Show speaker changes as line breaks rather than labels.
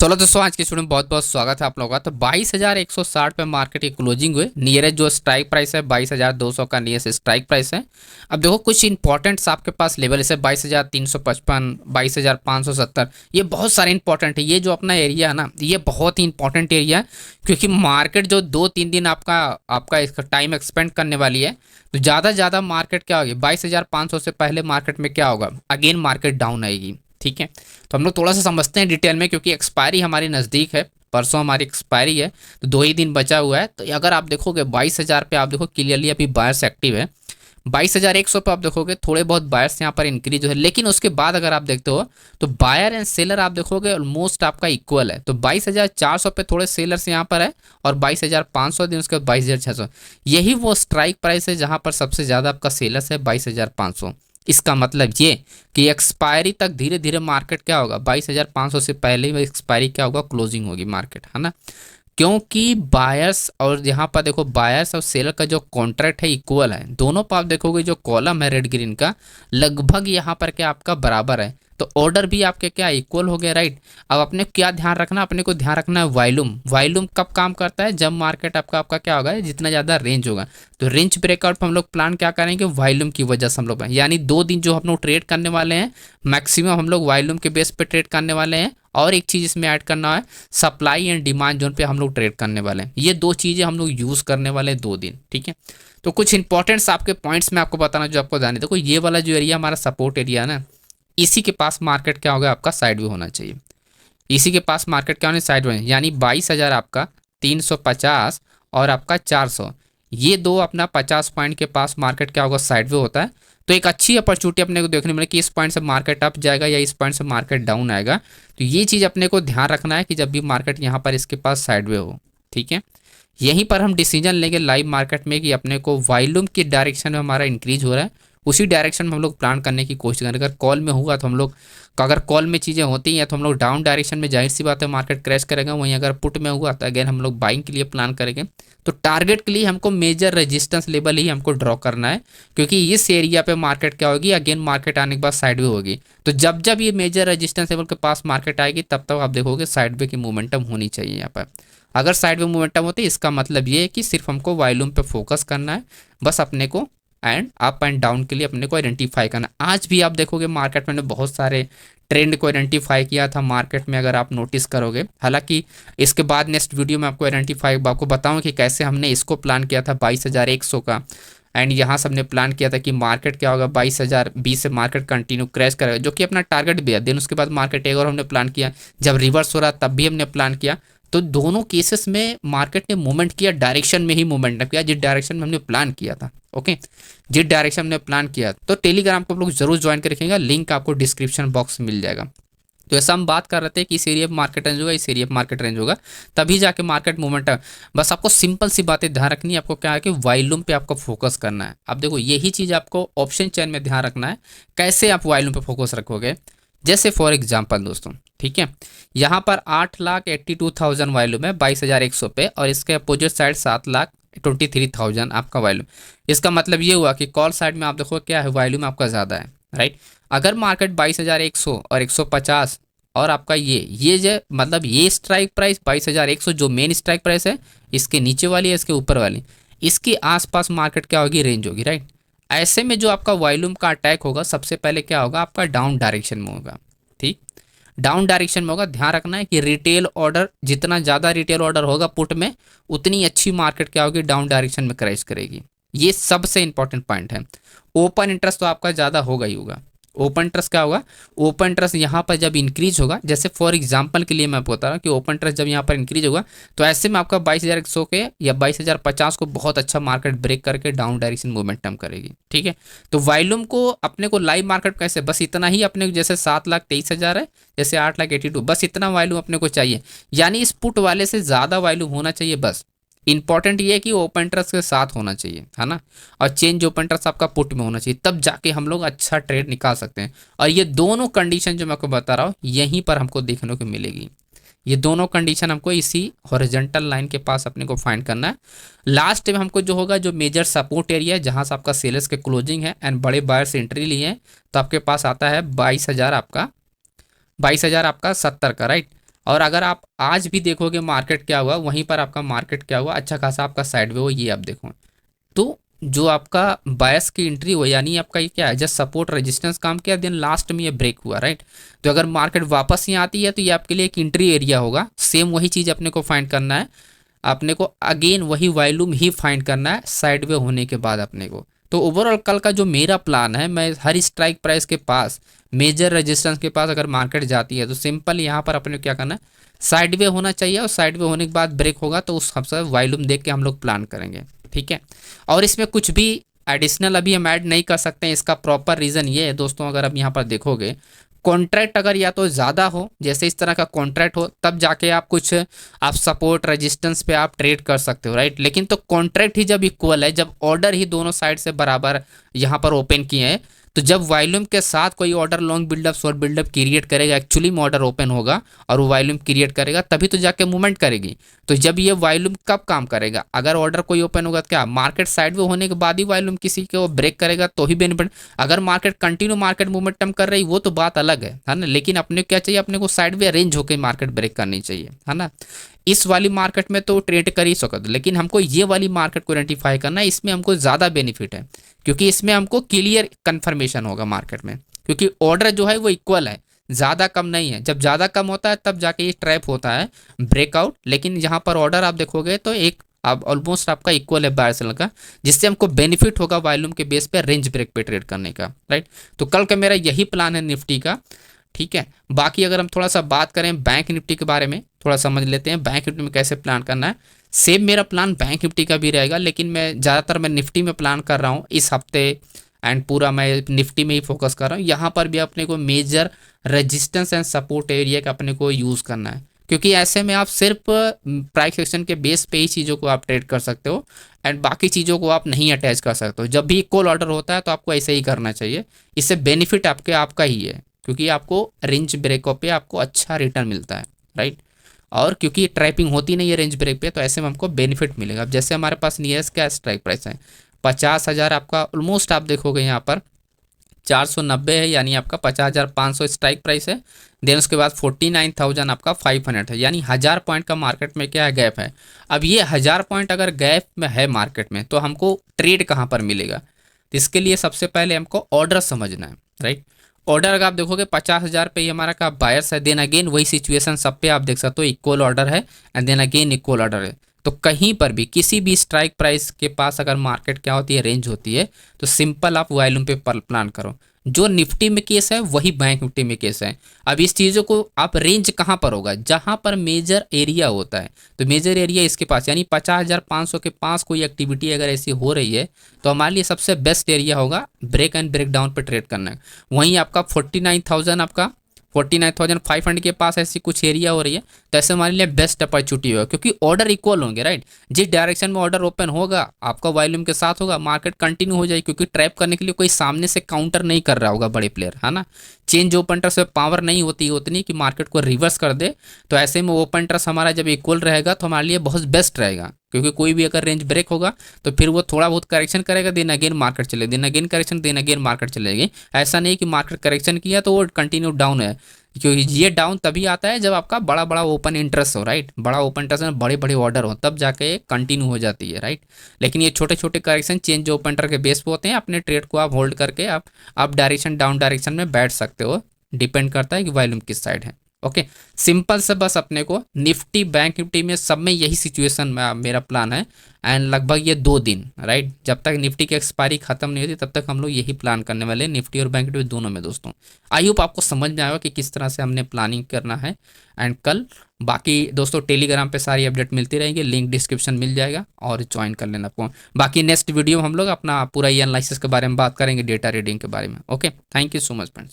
चलो दोस्तों, आज के स्टूडियो में बहुत बहुत स्वागत है आप लोगों का। तो 22,160 पे मार्केट की क्लोजिंग हुई। नियरेस्ट जो स्ट्राइक प्राइस है 22,200 का नियरेस्ट स्ट्राइक प्राइस है। अब देखो कुछ इंपॉर्टेंट्स आपके पास लेवल जैसे 22,355, 22,570, ये बहुत सारे इंपॉर्टेंट है। ये जो अपना एरिया है ना, ये बहुत ही इंपॉर्टेंट एरिया है, क्योंकि मार्केट जो 2-3 दिन आपका आपका इसका टाइम एक्सपेंड करने वाली है। तो ज़्यादा से ज़्यादा मार्केट क्या होगी, 22,500 से पहले मार्केट में क्या होगा, अगेन मार्केट डाउन आएगी। ठीक है, तो हम लोग थोड़ा सा समझते हैं डिटेल में, क्योंकि एक्सपायरी हमारी नज़दीक है। परसों हमारी एक्सपायरी है, तो 2 ही दिन बचा हुआ है। तो अगर आप देखोगे 22,000 पे, आप देखो क्लियरली अभी बायर्स एक्टिव है। 22,100 पे आप देखोगे थोड़े बहुत बायर्स यहाँ पर इंक्रीज है, लेकिन उसके बाद अगर आप देखते हो तो बायर एंड सेलर आप देखोगे ऑलमोस्ट आपका इक्वल है। तो 22,400 पे थोड़े सेलर्स यहाँ पर है, और 22,500 दिन उसके बाद 22,600, यही वो स्ट्राइक प्राइस है जहाँ पर सबसे ज़्यादा आपका सेलर्स है 22,500। इसका मतलब ये कि एक्सपायरी तक धीरे धीरे मार्केट क्या होगा, 22,500 से पहले ही एक्सपायरी क्या होगा, क्लोजिंग होगी मार्केट, है ना। क्योंकि बायर्स और यहाँ पर देखो बायर्स और सेलर का जो कॉन्ट्रैक्ट है इक्वल है। दोनों पर आप देखोगे जो कॉलम है रेड ग्रीन का, लगभग यहाँ पर क्या आपका बराबर है। तो ऑर्डर भी आपके क्या इक्वल हो गया, राइट। अब अपने क्या ध्यान रखना, अपने को ध्यान रखना है वॉल्यूम। वॉल्यूम कब काम करता है, जब मार्केट आपका आपका क्या होगा, जितना ज़्यादा रेंज होगा। तो रेंज ब्रेकआउट पर हम लोग प्लान क्या करेंगे, वॉल्यूम की वजह से हम लोग, यानी 2 दिन जो हम लोग ट्रेड करने वाले हैं, मैक्सिमम हम लोग वॉल्यूम के बेस पे ट्रेड करने वाले हैं। और एक चीज़ इसमें ऐड करना है, सप्लाई एंड डिमांड जोन पे हम लोग ट्रेड करने वाले हैं। ये 2 चीज़ें हम लोग यूज़ करने वाले हैं 2 दिन। ठीक है, तो कुछ इंपॉर्टेंट्स आपके पॉइंट्स में आपको बताना जो आपको जाने। देखो ये वाला जो एरिया हमारा सपोर्ट एरिया है ना, इसी के पास मार्केट क्या होगा, आपका साइड वे होना चाहिए। इसी के पास मार्केट क्या होना, साइड वे, यानी 22,000 आपका 350 और आपका 400, ये दो अपना 50 पॉइंट के पास मार्केट क्या होगा, साइड वे होता है। तो एक अच्छी अपॉर्चुनिटी अपने को देखने मिले कि इस पॉइंट से मार्केट अप जाएगा या इस पॉइंट से मार्केट डाउन आएगा। तो ये चीज़ अपने को ध्यान रखना है कि जब भी मार्केट यहाँ पर इसके पास साइड वे हो। ठीक है, यहीं पर हम डिसीजन लेंगे लाइव मार्केट में कि अपने को वॉल्यूम की डायरेक्शन में हमारा इंक्रीज हो रहा है, उसी डायरेक्शन में हम लोग प्लान करने की कोशिश करें। अगर कॉल में हुआ तो हम लोग, अगर कॉल में चीज़ें होती हैं तो हम लोग डाउन डायरेक्शन में, जाहिर सी बात है मार्केट क्रैश करेगा। वहीं अगर पुट में हुआ तो अगेन हम लोग बाइंग के लिए प्लान करेंगे। तो टारगेट के लिए हमको मेजर रेजिस्टेंस लेवल ही हमको ड्रॉ करना है, क्योंकि इस एरिया पे मार्केट क्या होगी, अगेन मार्केट आने के बाद साइड वे होगी। तो जब जब ये मेजर रेजिस्टेंस लेवल के पास मार्केट आएगी, तब तक आप देखोगे साइड वे की मोमेंटम होनी चाहिए यहाँ पर। अगर साइड वे मोमेंटम होती है, इसका मतलब ये है कि सिर्फ हमको वॉल्यूम पे फोकस करना है, बस अपने को एंड अप एंड डाउन के लिए अपने को आइडेंटिफाई करना। आज भी आप देखोगे मार्केट में बहुत सारे ट्रेंड को आइडेंटिफाई किया था मार्केट में, अगर आप नोटिस करोगे। हालांकि इसके बाद नेक्स्ट वीडियो में आपको आइडेंटिफाई, आपको बताऊं कि कैसे हमने इसको प्लान किया था 22,100 का। एंड यहाँ से हमने प्लान किया था कि मार्केट क्या होगा, 22,020 से मार्केट कंटिन्यू क्रैश करेगा, जो कि अपना टारगेट भी है। देन उसके बाद मार्केट एक और हमने प्लान किया, जब रिवर्स हो रहा तब भी हमने प्लान किया। तो दोनों केसेस में मार्केट ने मूवमेंट किया, डायरेक्शन में ही मूवमेंट किया जिस डायरेक्शन में हमने प्लान किया था। ओके, जिस डायरेक्शन में प्लान किया। तो टेलीग्राम को आप लोग जरूर ज्वाइन कर रखिएगा, लिंक आपको डिस्क्रिप्शन बॉक्स में मिल जाएगा। तो ऐसा हम बात कर रहे थे कि इस एरिया पर मार्केट रेंज होगा, इस एरिया पर मार्केट रेंज होगा, तभी जाके मार्केट मूवमेंट है। बस आपको सिंपल सी बातें ध्यान रखनी है, आपको क्या है कि वॉल्यूम पे आपको फोकस करना है। अब देखो यही चीज़ आपको ऑप्शन चेन में ध्यान रखना है, कैसे आप वॉल्यूम पे फोकस रखोगे। जैसे फॉर एग्जांपल दोस्तों, ठीक है, यहाँ पर 8,82,000 वॉल्यूम है 22,100 पे, और इसके अपोजिट साइड 7,23,000 आपका वॉल्यूम। इसका मतलब ये हुआ कि कॉल साइड में आप देखो क्या है, वॉल्यूम आपका ज़्यादा है, राइट। अगर मार्केट 22,100 और 150 और आपका ये जो मतलब ये स्ट्राइक प्राइस 22,100 जो मेन स्ट्राइक प्राइस है, इसके नीचे वाली है, इसके ऊपर वाली, इसके आसपास मार्केट क्या होगी, रेंज होगी, राइट। ऐसे में जो आपका वॉल्यूम का अटैक होगा, सबसे पहले क्या होगा, आपका डाउन डायरेक्शन में होगा। ठीक, डाउन डायरेक्शन में होगा। ध्यान रखना है कि रिटेल ऑर्डर, जितना ज़्यादा रिटेल ऑर्डर होगा पुट में, उतनी अच्छी मार्केट क्या होगी, डाउन डायरेक्शन में क्रैश करेगी। ये सबसे इंपॉर्टेंट पॉइंट है। ओपन इंटरेस्ट तो आपका ज़्यादा होगा ही होगा। ओपन ट्रस्ट क्या होगा, ओपन ट्रस्ट यहाँ पर जब इंक्रीज होगा, जैसे फॉर एग्जांपल के लिए मैं बता रहा हूँ कि ओपन ट्रस्ट जब यहाँ पर इंक्रीज होगा, तो ऐसे में आपका 22,100 के या 22,050 को बहुत अच्छा मार्केट ब्रेक करके डाउन डायरेक्शन मोमेंटम करेगी। ठीक है, तो वॉल्यूम को अपने को लाइव मार्केट कैसे, बस इतना ही अपने को, जैसे 7,23,000 है, जैसे 8,82,000, बस इतना वॉल्यूम अपने को चाहिए। यानी इस पुट वाले से ज़्यादा वॉल्यूम होना चाहिए बस। इंपॉर्टेंट ये है कि ओपन ट्रस्ट के साथ होना चाहिए, है ना, और चेंज ओपन ट्रस्ट आपका पुट में होना चाहिए, तब जाके हम लोग अच्छा ट्रेड निकाल सकते हैं। और ये दोनों कंडीशन जो मैं आपको बता रहा हूँ, यहीं पर हमको देखने को मिलेगी। ये दोनों कंडीशन हमको इसी हॉरिजॉन्टल लाइन के पास अपने को फाइंड करना है। लास्ट में हमको जो होगा, जो मेजर सपोर्ट एरिया है, जहाँ से आपका सेल्स के क्लोजिंग है एंड बड़े बायर्स एंट्री लिए हैं, तो आपके पास आता है 22,000 आपका 70 का, राइट। और अगर आप आज भी देखोगे मार्केट क्या हुआ, वहीं पर आपका मार्केट क्या हुआ, अच्छा खासा आपका साइडवे हो, ये आप देखो। तो जो आपका बायस की एंट्री हो, यानी आपका ये क्या है, जस्ट सपोर्ट रेजिस्टेंस काम किया, देन लास्ट में ये ब्रेक हुआ, राइट। तो अगर मार्केट वापस यहाँ आती है तो ये आपके लिए एक एंट्री एरिया होगा। सेम वही चीज़ अपने को फाइंड करना है, अपने को अगेन वही वॉल्यूम ही फाइंड करना है साइडवे होने के बाद अपने को। तो ओवरऑल कल का जो मेरा प्लान है, मैं हर स्ट्राइक प्राइस के पास, मेजर रेजिस्टेंस के पास अगर मार्केट जाती है तो सिंपल यहाँ पर अपने को क्या करना है, साइडवे होना चाहिए, और साइडवे होने के बाद ब्रेक होगा तो उस हिसाब से वॉल्यूम देख के हम लोग प्लान करेंगे, ठीक है। और इसमें कुछ भी एडिशनल अभी हम ऐड नहीं कर सकते हैं। इसका प्रॉपर रीज़न ये है दोस्तों, अगर आप यहाँ पर देखोगे, कॉन्ट्रैक्ट अगर या तो ज़्यादा हो, जैसे इस तरह का कॉन्ट्रैक्ट हो, तब जाके आप कुछ आप सपोर्ट रेजिस्टेंस पे आप ट्रेड कर सकते हो, राइट। लेकिन तो कॉन्ट्रैक्ट ही जब इक्वल है, जब ऑर्डर ही दोनों साइड से बराबर यहाँ पर ओपन किए हैं, तो जब वॉल्यूम के साथ कोई order long buildup short buildup create करेगा, एक्चुअली में ऑर्डर ओपन होगा और वो वॉल्यूम क्रिएट करेगा, तभी तो जाके मूवमेंट करेगी। तो जब ये वॉल्यूम कब काम करेगा, अगर ऑर्डर कोई ओपन होगा तो क्या मार्केट साइड में होने के बाद ही वॉल्यूम किसी को ब्रेक करेगा तो ही बेनिफिट। अगर मार्केट कंटिन्यू मार्केट मूवमेंटम कर रही वो तो बात अलग है ना। लेकिन अपने क्या चाहिए, अपने को साइड में अरेंज होकर मार्केट ब्रेक करनी चाहिए, है ना। इस वाली मार्केट में तो ट्रेड कर ही सकते, लेकिन हमको ये वाली मार्केट को आइडेंटिफाई करना है, इसमें हमको ज़्यादा बेनिफिट है, क्योंकि इसमें हमको क्लियर कंफर्मेशन होगा मार्केट में, क्योंकि ऑर्डर जो है वो इक्वल है, ज़्यादा कम नहीं है। जब ज़्यादा कम होता है तब जाके ये ट्रैप होता है ब्रेकआउट, लेकिन यहाँ पर ऑर्डर आप देखोगे तो एक अब ऑलमोस्ट आपका इक्वल है बायर सेल का, जिससे हमको बेनिफिट होगा वॉल्यूम के बेस पे रेंज ब्रेक पे ट्रेड करने का, राइट। तो कल का मेरा यही प्लान है निफ्टी का, ठीक है। बाकी अगर हम थोड़ा सा बात करें बैंक निफ्टी के बारे में, थोड़ा समझ लेते हैं बैंक निफ्टी में कैसे प्लान करना है। सेम मेरा प्लान बैंक निफ्टी का भी रहेगा, लेकिन मैं निफ्टी में प्लान कर रहा हूँ इस हफ्ते, एंड पूरा मैं निफ्टी में ही फोकस कर रहा हूँ। यहाँ पर भी अपने को major resistance and support area का अपने को यूज़ करना है, क्योंकि ऐसे में आप सिर्फ प्राइस एक्शन के बेस पे ही चीज़ों को आप ट्रेड कर सकते हो, एंड बाकी चीज़ों को आप नहीं अटैच कर सकते हो। जब भी इक्वल ऑर्डर होता है तो आपको ऐसे ही करना चाहिए, इससे बेनिफिट आपका ही है, क्योंकि आपको रेंज ब्रेकअप पे आपको अच्छा रिटर्न मिलता है, राइट। और क्योंकि ट्रैपिंग होती नहीं है रेंज ब्रेक पे, तो ऐसे में हमको बेनिफिट मिलेगा। अब जैसे हमारे पास नियरेस्ट क्या स्ट्राइक प्राइस है, 50,000 आपका ऑलमोस्ट आप देखोगे यहाँ पर 490 है, यानी आपका 50,500 स्ट्राइक प्राइस है। देन उसके बाद 49,000 आपका 500 है, यानी 1000 पॉइंट का मार्केट में क्या है, गैप है। अब ये 1000 पॉइंट अगर गैप में है मार्केट में, तो हमको ट्रेड कहाँ पर मिलेगा, तो इसके लिए सबसे पहले हमको ऑर्डर समझना है, राइट। ऑर्डर अगर आप देखोगे 50,000 पे ही हमारा का बायर्स है, देन अगेन वही सिचुएशन सब पे आप देख सकते हो, इक्वल ऑर्डर है, and then again equal order है। तो कहीं पर भी किसी भी स्ट्राइक प्राइस के पास अगर मार्केट क्या होती है, रेंज होती है, तो सिंपल आप वॉल्यूम पे प्लान करो। जो निफ्टी में केस है वही बैंक निफ्टी में केस है। अब इस चीज़ों को आप रेंज कहाँ पर होगा, जहाँ पर मेजर एरिया होता है, तो मेजर एरिया इसके पास, यानी 50,500 के पास कोई एक्टिविटी अगर ऐसी हो रही है, तो हमारे लिए सबसे बेस्ट एरिया होगा ब्रेक एंड ब्रेक डाउन पर ट्रेड करना है। वहीं आपका 49,000 आपका 49,500 के पास ऐसी कुछ एरिया हो रही है, तो ऐसे हमारे लिए बेस्ट अपॉर्चुनिटी होगा, क्योंकि ऑर्डर इक्वल होंगे, राइट। जिस डायरेक्शन में ऑर्डर ओपन होगा आपका वॉल्यूम के साथ होगा, मार्केट कंटिन्यू हो जाएगी, क्योंकि ट्रैप करने के लिए कोई सामने से काउंटर नहीं कर रहा होगा बड़े प्लेयर, है ना। चेंज ओपन ट्रस्ट में पावर नहीं होती उतनी कि मार्केट को रिवर्स कर दे, तो ऐसे में ओपन ट्रस्ट हमारा जब इक्वल रहेगा तो हमारे लिए बहुत बेस्ट रहेगा, क्योंकि कोई भी अगर रेंज ब्रेक होगा तो फिर वो थोड़ा बहुत करेक्शन करेगा, दिन अगेन मार्केट चलेगी, दिन अगेन करेक्शन, दिन अगेन मार्केट चलेगी। ऐसा नहीं कि मार्केट करेक्शन किया तो वो कंटिन्यू डाउन है, क्योंकि ये डाउन तभी आता है जब आपका बड़ा बड़ा ओपन इंटरेस्ट हो, राइट। बड़ा ओपन इंटरेस्ट में बड़े बड़े ऑर्डर हो, तब जाके कंटिन्यू हो जाती है, राइट। लेकिन ये छोटे छोटे करेक्शन चेंज जो ओपन इंटरेस्ट के बेस पे होते हैं, अपने ट्रेड को आप होल्ड करके आप अप डायरेक्शन डाउन डायरेक्शन में बैठ सकते हो, डिपेंड करता है कि वॉल्यूम किस साइड है। ओके, सिंपल से बस अपने को निफ्टी बैंक निफ्टी में सब में यही सिचुएशन मेरा प्लान है, एंड लगभग ये 2 दिन, राइट, जब तक निफ्टी की एक्सपायरी खत्म नहीं होती तब तक हम लोग यही प्लान करने वाले हैं, निफ्टी और बैंक निफ्टी दोनों में दोस्तों। आई होप आपको समझ में आएगा कि किस तरह से हमने प्लानिंग करना है। एंड कल बाकी दोस्तों टेलीग्राम पे सारी अपडेट मिलती रहेंगी, लिंक डिस्क्रिप्शन मिल जाएगा और ज्वाइन कर लेना आपको। बाकी नेक्स्ट वीडियो में हम लोग अपना पूरा एनालिसिस के बारे में बात करेंगे, डेटा रीडिंग के बारे में। Okay, thank you so much friends.